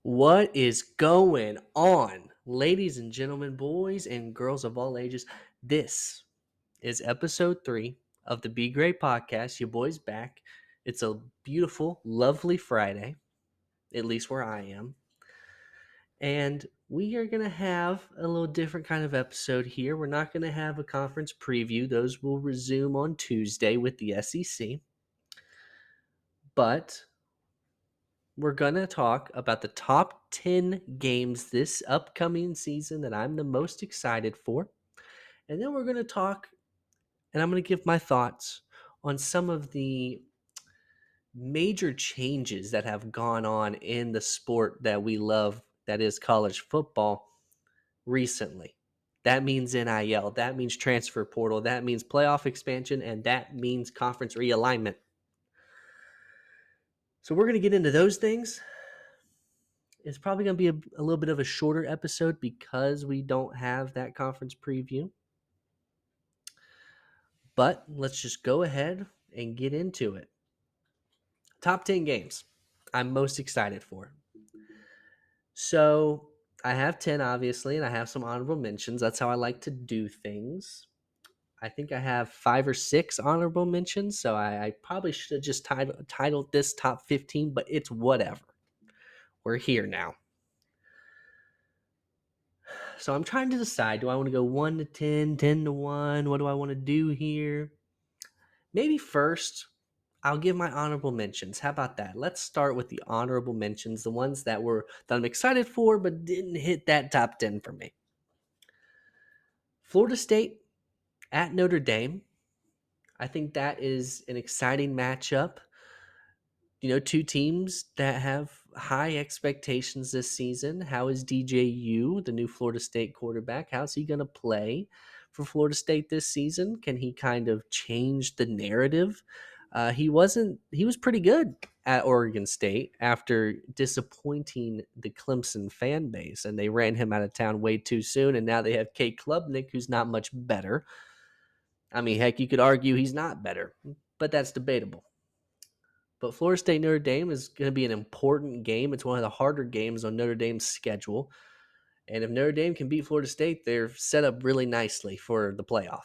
What is going on, ladies and gentlemen, boys and girls of all ages? This is episode 3 of the Be Great podcast. Your boy's back. It's a beautiful, lovely Friday, at least where I am. And we are going to have a little different kind of episode here. We're not going to have a conference preview, those will resume on Tuesday with the SEC. But we're going to talk about the top 10 games this upcoming season that I'm the most excited for. And then we're going to talk, and I'm going to give my thoughts on some of the major changes that have gone on in the sport that we love, that is college football, recently. That means NIL, that means transfer portal, that means playoff expansion, and that means conference realignment. So we're going to get into those things. It's probably going to be a little bit of a shorter episode because we don't have that conference preview. But let's just go ahead and get into it. Top 10 games I'm most excited for. So I have 10, obviously, and I have some honorable mentions. That's how I like to do things. I think I have 5 or 6 honorable mentions, so I probably should have just titled this top 15, but it's whatever. We're here now. So I'm trying to decide, do I want to go 1 to 10, 10 to 1? What do I want to do here? Maybe first, I'll give my honorable mentions. How about that? Let's start with the honorable mentions, the ones that I'm excited for but didn't hit that top 10 for me. Florida State at Notre Dame. I think that is an exciting matchup. Two teams that have high expectations this season. How is DJU, the new Florida State quarterback, how's he going to play for Florida State this season? Can he kind of change the narrative? He was pretty good at Oregon State after disappointing the Clemson fan base, and they ran him out of town way too soon. And now they have Kate Klubnik, who's not much better. I mean, heck, you could argue he's not better, but that's debatable. But Florida State Notre Dame is going to be an important game. It's one of the harder games on Notre Dame's schedule. And if Notre Dame can beat Florida State, they're set up really nicely for the playoff.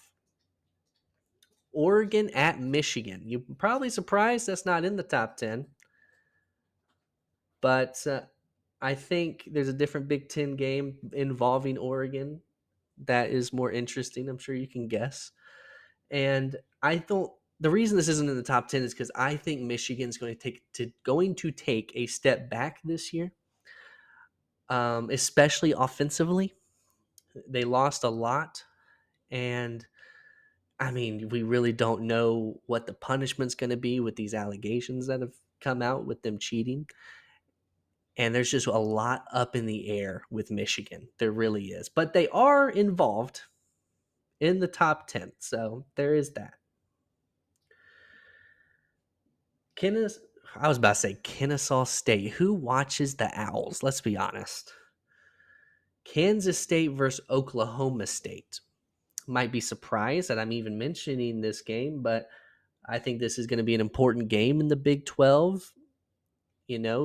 Oregon at Michigan. You're probably surprised that's not in the top 10. But I think there's a different Big Ten game involving Oregon that is more interesting. I'm sure you can guess. And the reason this isn't in the top 10 is because I think Michigan's going to take a step back this year, especially offensively. They lost a lot, and I mean, we really don't know what the punishment's going to be with these allegations that have come out with them cheating. And there's just a lot up in the air with Michigan. There really is. But they are involved in the top 10. So there is that. I was about to say Kennesaw State. Who watches the Owls? Let's be honest. Kansas State versus Oklahoma State. Might be surprised that I'm even mentioning this game, but I think this is going to be an important game in the Big 12.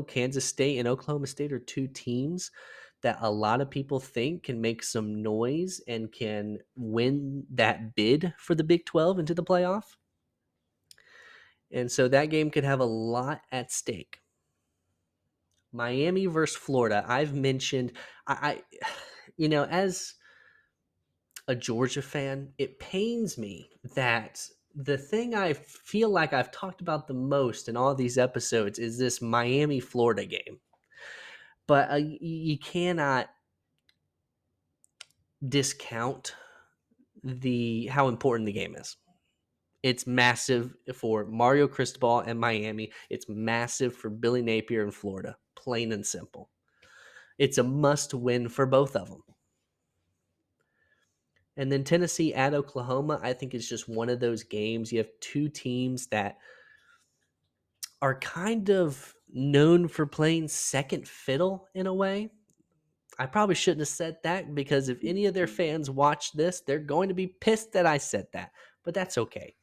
Kansas State and Oklahoma State are two teams that a lot of people think can make some noise and can win that bid for the Big 12 into the playoff. And so that game could have a lot at stake. Miami versus Florida. I've mentioned, as a Georgia fan, it pains me that the thing I feel like I've talked about the most in all these episodes is this Miami Florida game. But you cannot discount how important the game is. It's massive for Mario Cristobal and Miami. It's massive for Billy Napier in Florida, plain and simple. It's a must win for both of them. And then Tennessee at Oklahoma, I think it's just one of those games. You have two teams that are kind of known for playing second fiddle in a way. I probably shouldn't have said that because if any of their fans watch this, they're going to be pissed that I said that. But that's okay.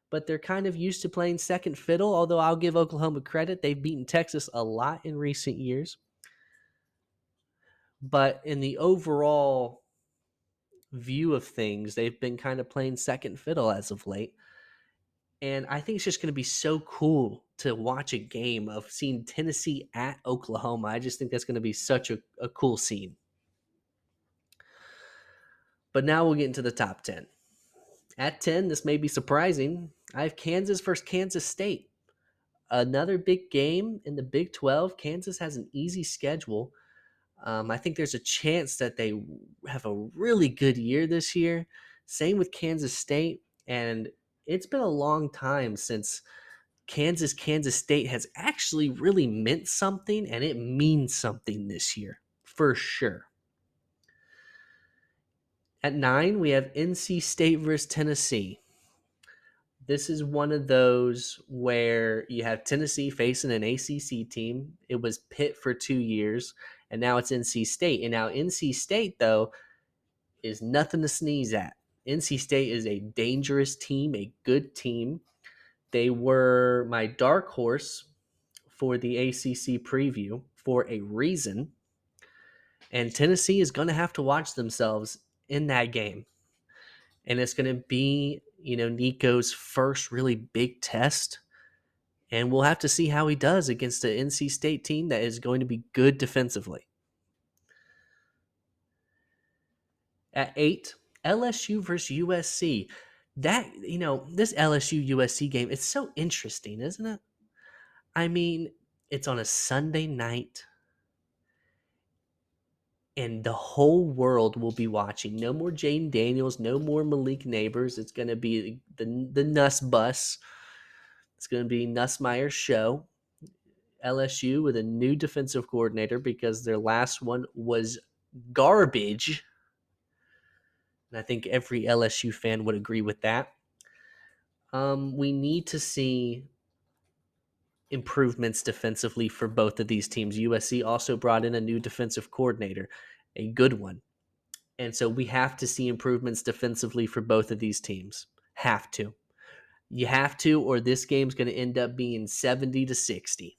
But they're kind of used to playing second fiddle, although I'll give Oklahoma credit. They've beaten Texas a lot in recent years. But in the overall view of things, they've been kind of playing second fiddle as of late. And I think it's just going to be so cool to watch a game of seeing Tennessee at Oklahoma. I just think that's going to be such a cool scene. But now we'll get into the top 10. At 10, this may be surprising. I have Kansas versus Kansas State. Another big game in the Big 12. Kansas has an easy schedule. I think there's a chance that they have a really good year this year. Same with Kansas State. And it's been a long time since Kansas State has actually really meant something, and it means something this year for sure. At 9, we have NC State versus Tennessee. This is one of those where you have Tennessee facing an ACC team. It was Pitt for 2 years, and now it's NC State. And now NC State, though, is nothing to sneeze at. NC State is a dangerous team, a good team. They were my dark horse for the ACC preview for a reason. And Tennessee is going to have to watch themselves in that game. And it's going to be, Nico's first really big test. And we'll have to see how he does against the NC State team that is going to be good defensively. At 8, LSU versus USC. This LSU USC game, it's so interesting, isn't it? I mean, it's on a Sunday night, and the whole world will be watching. No more Jaden Daniels, no more Malik Neighbors. It's going to be the Nuss bus. It's going to be Nussmeier's show. LSU with a new defensive coordinator because their last one was garbage. And I think every LSU fan would agree with that. We need to see improvements defensively for both of these teams. USC also brought in a new defensive coordinator, a good one. And so we have to see improvements defensively for both of these teams. Have to. You have to, or this game's going to end up being 70-60.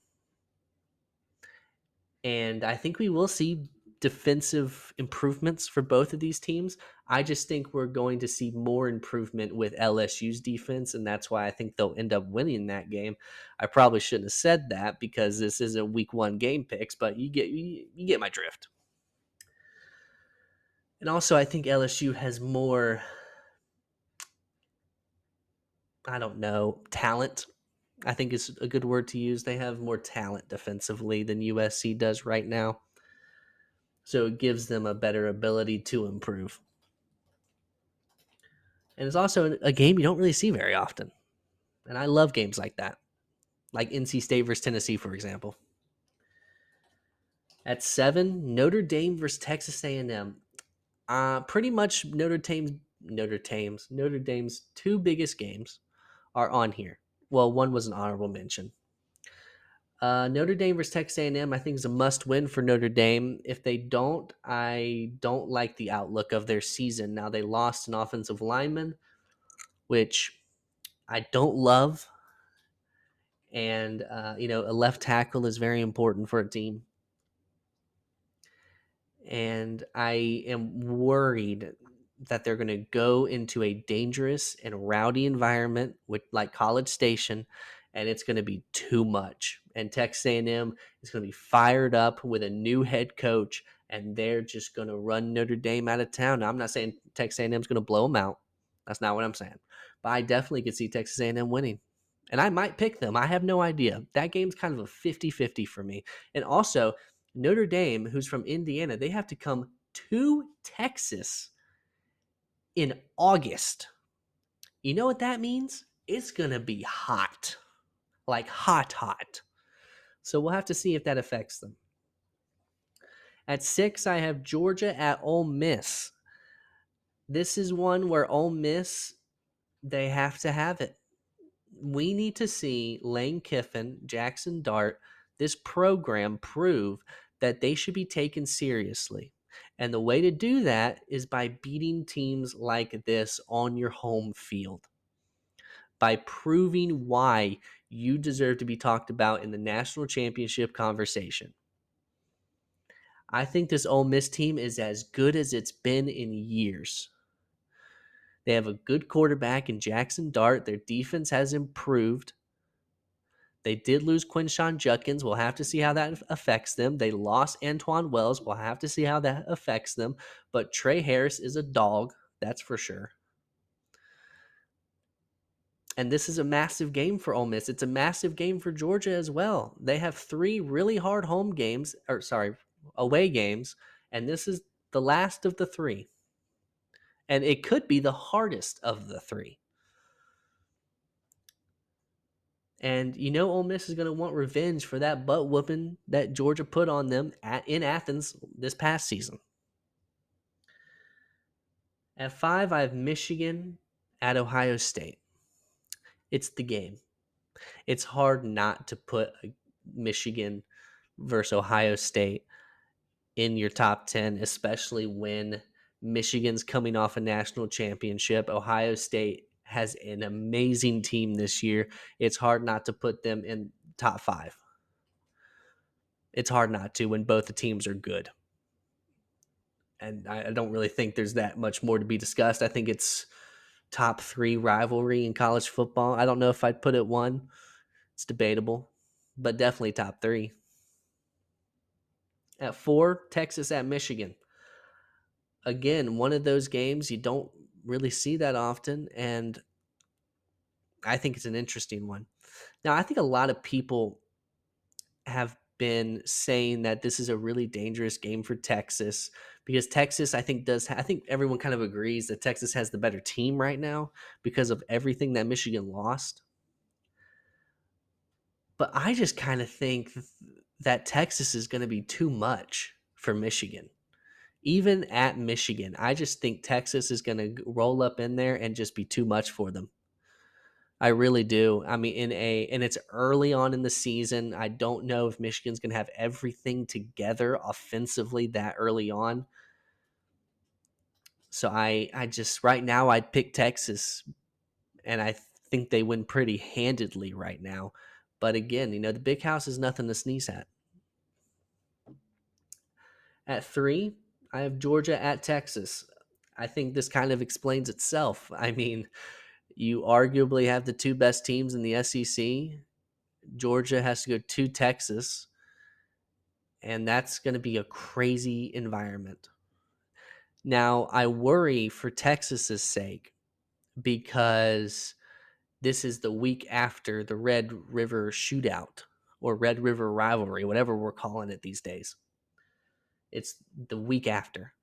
And I think we will see defensive improvements for both of these teams. I just think we're going to see more improvement with LSU's defense, and that's why I think they'll end up winning that game. I probably shouldn't have said that because this isn't week 1 game picks, but you get my drift. And also, I think LSU has more, I don't know, talent. I think is a good word to use. They have more talent defensively than USC does right now. So it gives them a better ability to improve. And it's also a game you don't really see very often. And I love games like that, like NC State versus Tennessee, for example. At 7, Notre Dame versus Texas A&M. Pretty much Notre Dame's two biggest games are on here. Well, one was an honorable mention. Notre Dame versus Texas A&M, I think, is a must-win for Notre Dame. If they don't, I don't like the outlook of their season. Now, they lost an offensive lineman, which I don't love. And, a left tackle is very important for a team. And I am worried that they're going to go into a dangerous and rowdy environment with like College Station, and it's going to be too much. And Texas A&M is going to be fired up with a new head coach, and they're just going to run Notre Dame out of town. Now, I'm not saying Texas A&M is going to blow them out. That's not what I'm saying. But I definitely could see Texas A&M winning. And I might pick them. I have no idea. That game's kind of a 50-50 for me. And also, Notre Dame, who's from Indiana, they have to come to Texas in August. You know what that means? It's going to be hot. Like hot, hot. So we'll have to see if that affects them. At 6, I have Georgia at Ole Miss. This is one where Ole Miss, they have to have it. We need to see Lane Kiffin, Jackson Dart, this program prove that they should be taken seriously. And the way to do that is by beating teams like this on your home field, by proving why you deserve to be talked about in the national championship conversation. I think this Ole Miss team is as good as it's been in years. They have a good quarterback in Jackson Dart. Their defense has improved. They did lose Quinshawn Judkins. We'll have to see how that affects them. They lost Antoine Wells. We'll have to see how that affects them. But Trey Harris is a dog, that's for sure. And this is a massive game for Ole Miss. It's a massive game for Georgia as well. They have 3 really hard away games, and this is the last of the 3. And it could be the hardest of the 3. And Ole Miss is going to want revenge for that butt whooping that Georgia put on them in Athens this past season. At 5, I have Michigan at Ohio State. It's the game. It's hard not to put Michigan versus Ohio State in your top 10, especially when Michigan's coming off a national championship. Ohio State has an amazing team this year. It's hard not to put them in top 5. It's hard not to when both the teams are good. And I don't really think there's that much more to be discussed. I think it's top 3 rivalry in college football. I don't know if I'd put it 1. It's debatable, but definitely top 3. At 4, Texas at Michigan. Again, one of those games you don't really see that often, and I think it's an interesting one. Now, I think a lot of people have been saying that this is a really dangerous game for Texas because Texas, I think everyone kind of agrees that Texas has the better team right now because of everything that Michigan lost. But I just kind of think that Texas is going to be too much for Michigan. Even at Michigan, I just think Texas is going to roll up in there and just be too much for them. I really do. I mean, and it's early on in the season. I don't know if Michigan's going to have everything together offensively that early on. So I just right now I'd pick Texas, and I think they win pretty handedly right now. But again, the Big House is nothing to sneeze at. At 3, I have Georgia at Texas. I think this kind of explains itself. I mean, you arguably have the 2 best teams in the SEC. Georgia has to go to Texas, and that's going to be a crazy environment. Now, I worry for Texas's sake because this is the week after the Red River Shootout or Red River Rivalry, whatever we're calling it these days. It's the week after.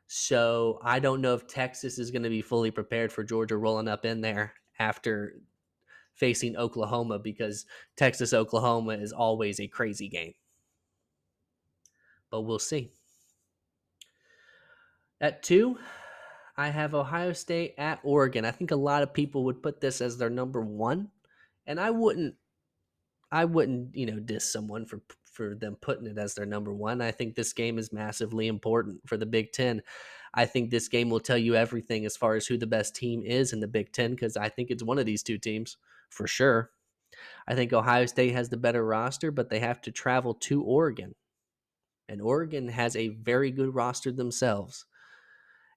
So I don't know if Texas is going to be fully prepared for Georgia rolling up in there after facing Oklahoma, because Texas-Oklahoma is always a crazy game. But we'll see. At 2, I have Ohio State at Oregon. I think a lot of people would put this as their number 1, and I wouldn't, diss someone for them putting it as their number 1. I think this game is massively important for the Big Ten. I think this game will tell you everything as far as who the best team is in the Big Ten, because I think it's one of these 2 teams for sure. I think Ohio State has the better roster, but they have to travel to Oregon, and Oregon has a very good roster themselves.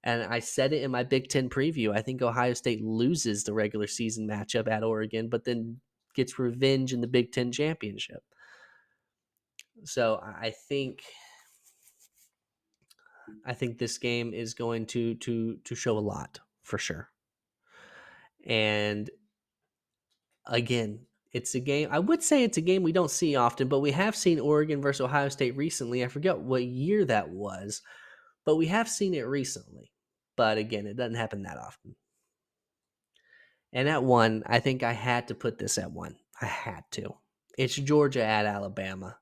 And I said it in my Big Ten preview. I think Ohio State loses the regular season matchup at Oregon, but then gets revenge in the Big Ten championship. So I think this game is going to show a lot for sure. And again, it's a game. I would say it's a game we don't see often, but we have seen Oregon versus Ohio State recently. I forget what year that was, but we have seen it recently. But again, it doesn't happen that often. And at 1, I think I had to put this at 1. I had to. It's Georgia at Alabama.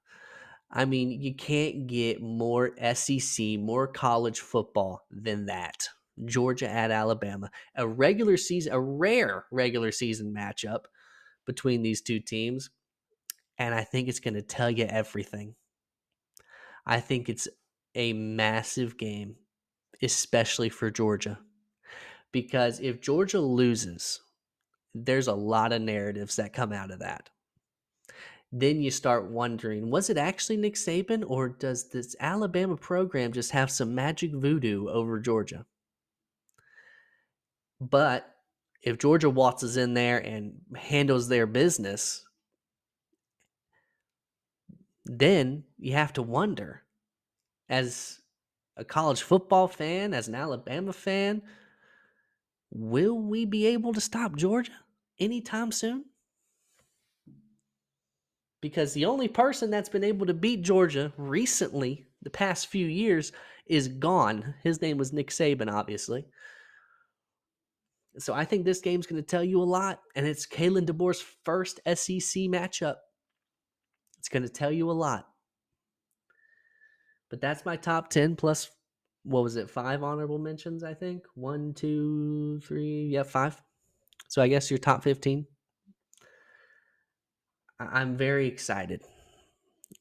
I mean, you can't get more SEC, more college football than that. Georgia at Alabama. A rare regular season matchup between these 2 teams. And I think it's going to tell you everything. I think it's a massive game, especially for Georgia. Because if Georgia loses, there's a lot of narratives that come out of that. then you start wondering, was it actually Nick Saban, or does this Alabama program just have some magic voodoo over Georgia? But if Georgia waltzes in there and handles their business, then you have to wonder, as a college football fan, as an Alabama fan, will we be able to stop Georgia anytime soon? Because the only person that's been able to beat Georgia recently, the past few years, is gone. His name was Nick Saban, obviously. So I think this game's going to tell you a lot, and it's Kalen DeBoer's first SEC matchup. It's going to tell you a lot. But that's my top 10 plus, what was it, 5 honorable mentions, I think? 1, 2, 3, yeah, 5. So I guess your top 15. I'm very excited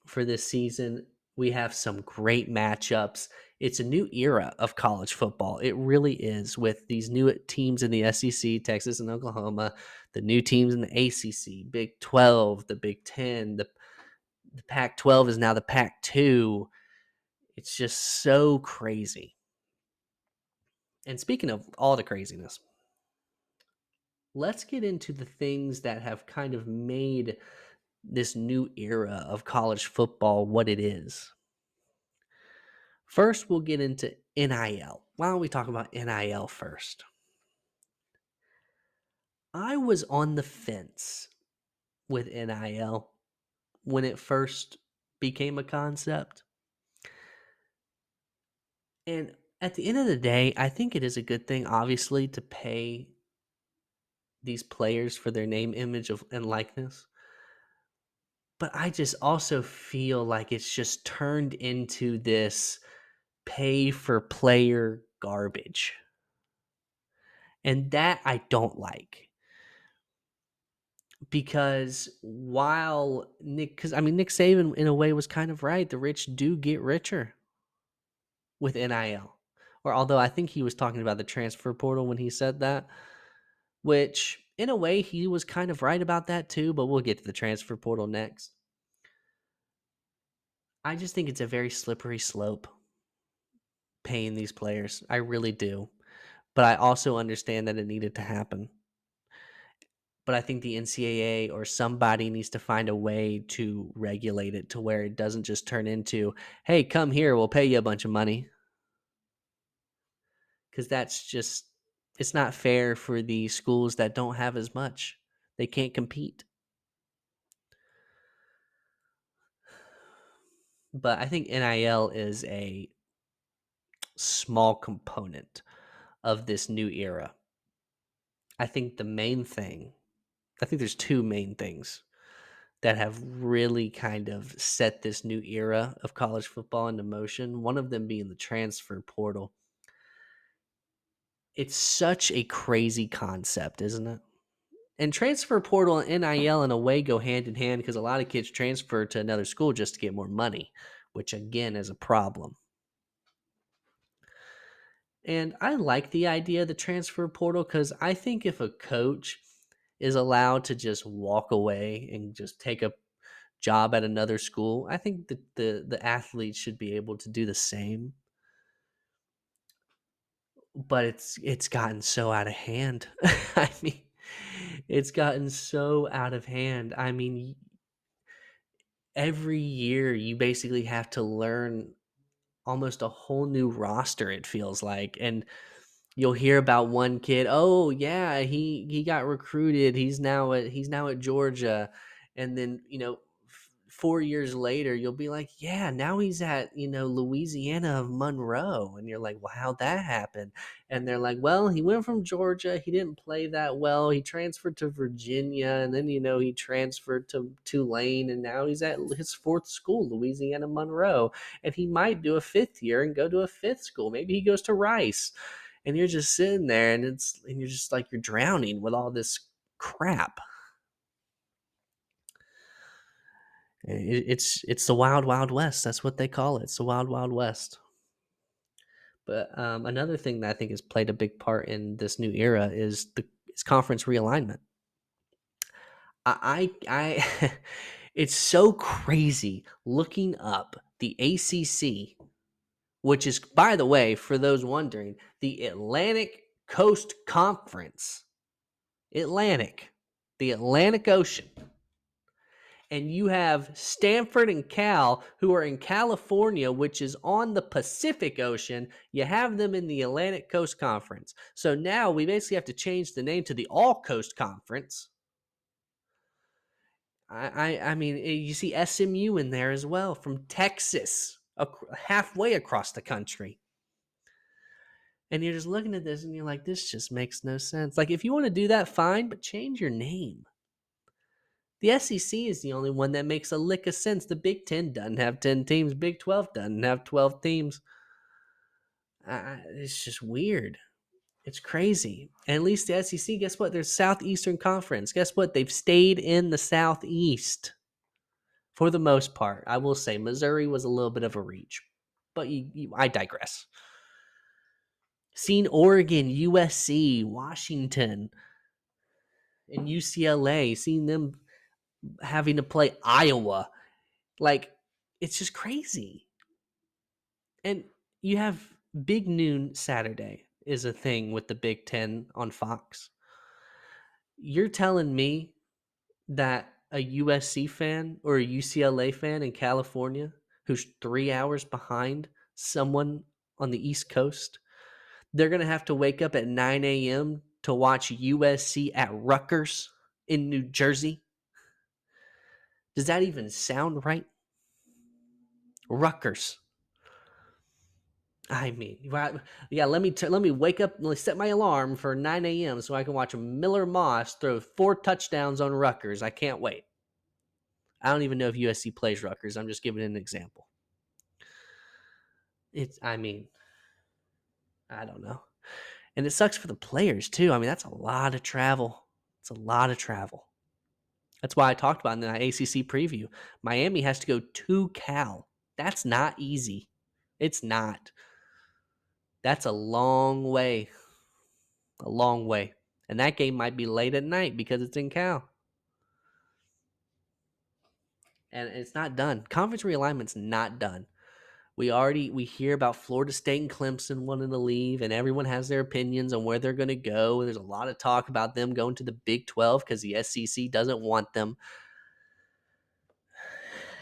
for this season. We have some great matchups. It's a new era of college football. It really is, with these new teams in the SEC, Texas and Oklahoma, the new teams in the ACC, Big 12, the Big 10, the Pac 12 is now the Pac 2. It's just so crazy. And speaking of all the craziness, let's get into the things that have kind of made this new era of college football what it is. First, we'll get into NIL. Why don't we talk about NIL first? I was on the fence with NIL when it first became a concept. And at the end of the day, I think it is a good thing, obviously, to pay these players for their name, image, and likeness. But I just also feel like it's just turned into this pay for player garbage. And that I don't like. Because while because I mean, Nick Saban in a way was kind of right. The rich do get richer with NIL. Or although I think he was talking about the transfer portal when he said that, which in a way he was kind of right about that too, but we'll get to the transfer portal next. I just think it's a very slippery slope paying these players. I really do. But I also understand that it needed to happen. But I think the NCAA or somebody needs to find a way to regulate it to where it doesn't just turn into, hey, come here, we'll pay you a bunch of money. Because that's just, it's not fair for the schools that don't have as much. They can't compete. But I think NIL is a small component of this new era. I think the main thing, I think there's two main things that have really kind of set this new era of college football into motion. One of them being the transfer portal. It's such a crazy concept, isn't it? And transfer portal and NIL in a way go hand in hand because a lot of kids transfer to another school just to get more money, which again is a problem. And I like the idea of the transfer portal because I think if a coach is allowed to just walk away and just take a job at another school, I think that the athletes should be able to do the same. But it's gotten so out of hand. I mean, it's gotten so out of hand. I mean, every year you basically have to learn almost a whole new roster, it feels like. And you'll hear about one kid, oh yeah, he got recruited, he's now at Georgia. And then 4 years later you'll be like, yeah, now he's at Louisiana of Monroe, and you're like, well, how'd that happen? And they're like, well, he went from Georgia, he didn't play that well, he transferred to Virginia, and then he transferred to Tulane, and now he's at his fourth school, Louisiana Monroe. And he might do a fifth year and go to a fifth school, maybe he goes to Rice. And you're just sitting there, and you're just like, you're drowning with all this crap. It's the wild wild west. That's what they call it. It's the wild wild west. But another thing that I think has played a big part in this new era is conference realignment. I It's so crazy looking up the ACC, which is, by the way, for those wondering, the Atlantic Coast Conference. Atlantic, the Atlantic Ocean. And you have Stanford and Cal, who are in California, which is on the Pacific Ocean. You have them in the Atlantic Coast Conference. So now we basically have to change the name to the All Coast Conference. I mean, you see SMU in there as well, from Texas, halfway across the country. And you're just looking at this and you're like, this just makes no sense. Like, if you want to do that, fine, but change your name. The SEC is the only one that makes a lick of sense. The Big Ten doesn't have 10 teams. Big 12 doesn't have 12 teams. It's just weird. It's crazy. And at least the SEC, guess what? They're Southeastern Conference. Guess what? They've stayed in the Southeast for the most part. I will say Missouri was a little bit of a reach, but I digress. Seen Oregon, USC, Washington, and UCLA, seeing them having to play Iowa. Like, it's just crazy. And you have Big Noon Saturday is a thing with the Big Ten on Fox. You're telling me that a USC fan or a UCLA fan in California who's 3 hours behind someone on the East Coast, they're going to have to wake up at 9 a.m. to watch USC at Rutgers in New Jersey? Does that even sound right? Rutgers. I mean, right? Yeah. Let me wake up. Let me set my alarm for 9 a.m. so I can watch Miller Moss throw 4 touchdowns on Rutgers. I can't wait. I don't even know if USC plays Rutgers. I'm just giving an example. I mean, I don't know. And it sucks for the players too. I mean, that's a lot of travel. It's a lot of travel. That's why I talked about in the ACC preview. Miami has to go to Cal. That's not easy. It's not. That's a long way. A long way. And that game might be late at night because it's in Cal. And it's not done. Conference realignment's not done. We hear about Florida State and Clemson wanting to leave, and everyone has their opinions on where they're going to go. There's a lot of talk about them going to the Big 12 because the SEC doesn't want them.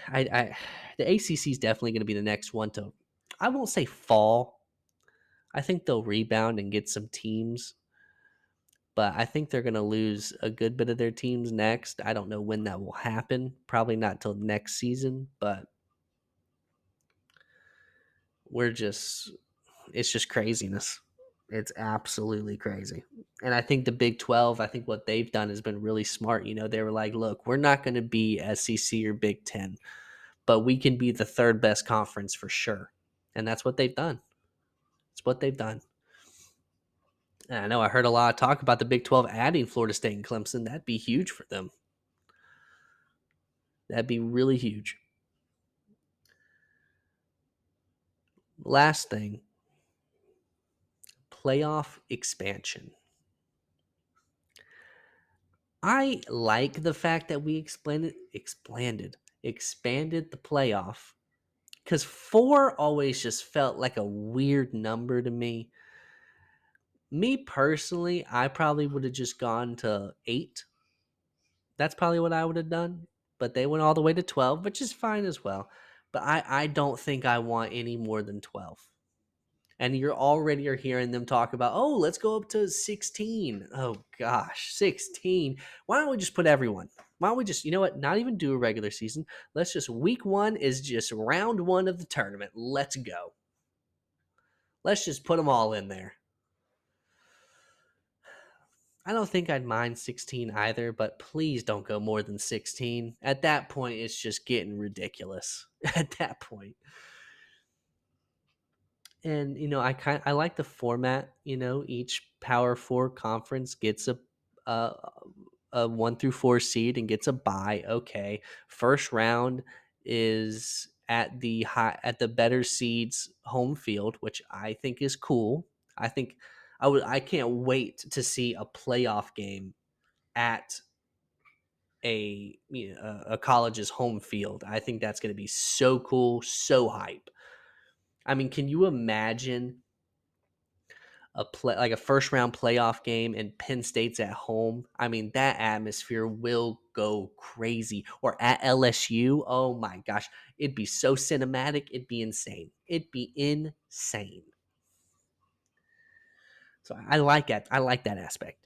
The ACC is definitely going to be the next one to, I won't say fall. I think they'll rebound and get some teams, but I think they're going to lose a good bit of their teams next. I don't know when that will happen. Probably not till next season, but it's just craziness. It's absolutely crazy. And I think the Big 12, I think what they've done has been really smart. They were like, look, we're not going to be SEC or Big 10, but we can be the third best conference for sure. And that's what they've done. It's what they've done. And I know I heard a lot of talk about the Big 12 adding Florida State and Clemson. That'd be huge for them. That'd be really huge. Last thing, playoff expansion. I like the fact that we expanded the playoff, because 4 always just felt like a weird number to me. Me personally, I probably would have just gone to 8. That's probably what I would have done. But they went all the way to 12, which is fine as well. But I don't think I want any more than 12. And you're already are hearing them talk about, oh, let's go up to 16. Oh gosh, 16. Why don't we just put everyone? Why don't we just, you know what, not even do a regular season? Let's just, week 1 is just round 1 of the tournament. Let's go. Let's just put them all in there. I don't think I'd mind 16 either, but please don't go more than 16. At that point, it's just getting ridiculous. At that point. And I like the format. Each Power Four conference gets a a 1 through 4 seed and gets a bye. Okay, first round is at the better seeds home field, which I think is cool. I think I can't wait to see a playoff game at a college's home field. I think that's going to be so cool, so hype. I mean, can you imagine like a first round playoff game and Penn State's at home? I mean, that atmosphere will go crazy. Or at LSU, oh my gosh, it'd be so cinematic, it'd be insane. It'd be insane. So I like it. I like that aspect.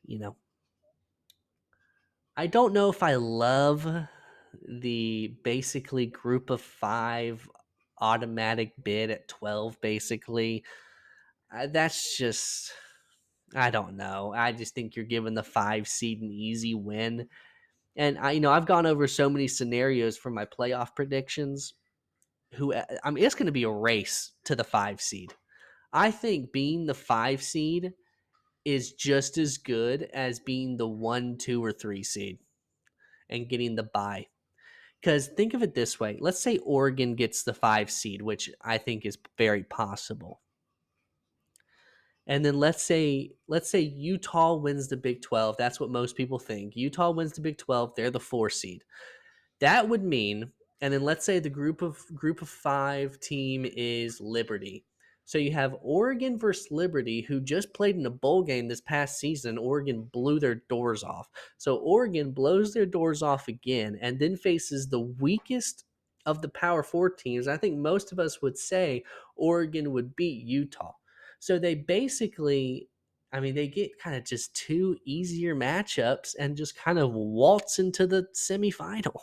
I don't know if I love the basically group of 5 automatic bid at 12 basically. That's just I don't know. I just think you're giving the 5 seed an easy win. And I've gone over so many scenarios for my playoff predictions. I mean, it's going to be a race to the 5 seed. I think being the 5 seed is just as good as being the 1, 2, or 3 seed and getting the bye. Because think of it this way. Let's say Oregon gets the 5 seed, which I think is very possible. And then let's say Utah wins the Big 12. That's what most people think. Utah wins the Big 12. They're the 4 seed. That would mean, and then let's say the group of 5 team is Liberty. So you have Oregon versus Liberty, who just played in a bowl game this past season. Oregon blew their doors off. So Oregon blows their doors off again and then faces the weakest of the Power 4 teams. I think most of us would say Oregon would beat Utah. So they basically, I mean, they get kind of just 2 easier matchups and just kind of waltz into the semifinal,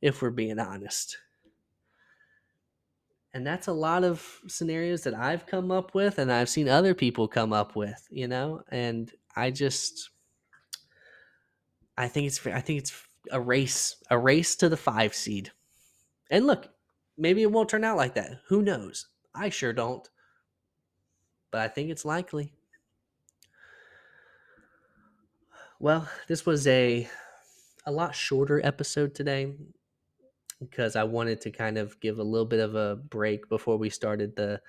if we're being honest. And that's a lot of scenarios that I've come up with and I've seen other people come up with. And I think it's a race to the 5 seed. And look, maybe it won't turn out like that. Who knows? I sure don't. But I think it's likely. Well, this was a lot shorter episode today because I wanted to kind of give a little bit of a break before we started the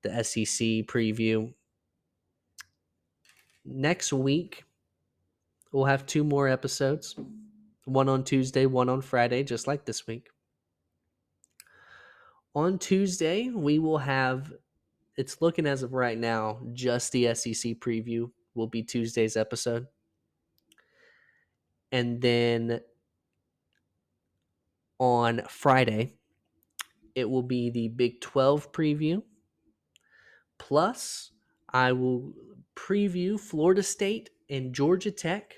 SEC preview. Next week, we'll have 2 more episodes. One on Tuesday, one on Friday, just like this week. On Tuesday, we will have, it's looking as of right now, just the SEC preview will be Tuesday's episode. And then on Friday, it will be the Big 12 preview. Plus, I will preview Florida State and Georgia Tech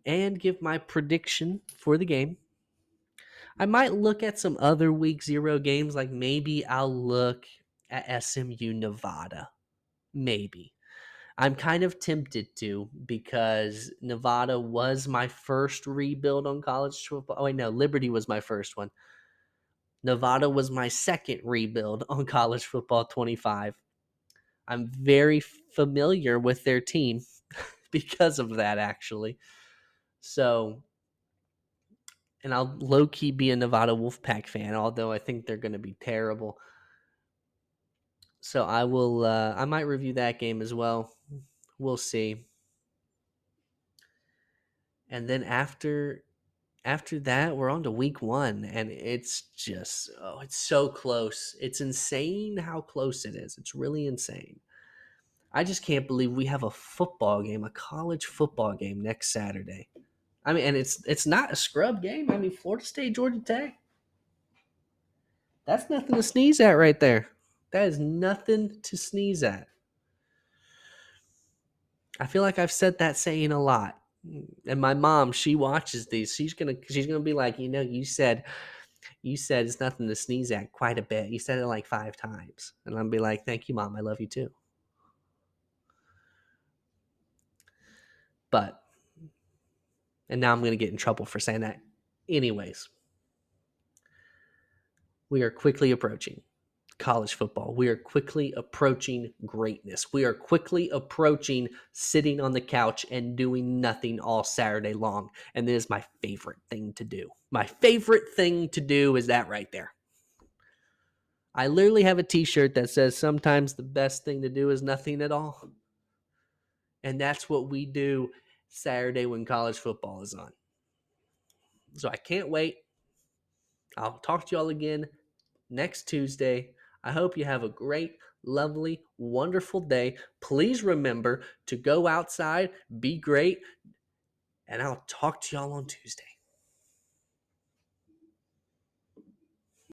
and give my prediction for the game. I might look at some other week 0 games, like maybe I'll look at SMU Nevada. Maybe. I'm kind of tempted to because Nevada was my first rebuild on college football. Oh, wait, no, Liberty was my first one. Nevada was my second rebuild on college football 25. I'm very familiar with their team because of that, actually. So, and I'll low key be a Nevada Wolfpack fan, although I think they're going to be terrible. So I might review that game as well. We'll see. And then after that, we're on to week 1, and it's just it's so close. It's insane how close it is. It's really insane. I just can't believe we have a football game, a college football game next Saturday. I mean, and it's not a scrub game. I mean, Florida State, Georgia Tech. That's nothing to sneeze at right there. That is nothing to sneeze at. I feel like I've said that saying a lot. And my mom, she watches these. She's gonna be like, you said it's nothing to sneeze at quite a bit. You said it like 5 times. And I'll be like, thank you, Mom. I love you too. But and now I'm gonna get in trouble for saying that. Anyways, we are quickly approaching college football. We are quickly approaching greatness. We are quickly approaching sitting on the couch and doing nothing all Saturday long. And this is my favorite thing to do. My favorite thing to do is that right there. I literally have a t-shirt that says sometimes the best thing to do is nothing at all. And that's what we do Saturday when college football is on. So I can't wait. I'll talk to y'all again next Tuesday. I hope you have a great, lovely, wonderful day. Please remember to go outside, be great, and I'll talk to y'all on Tuesday.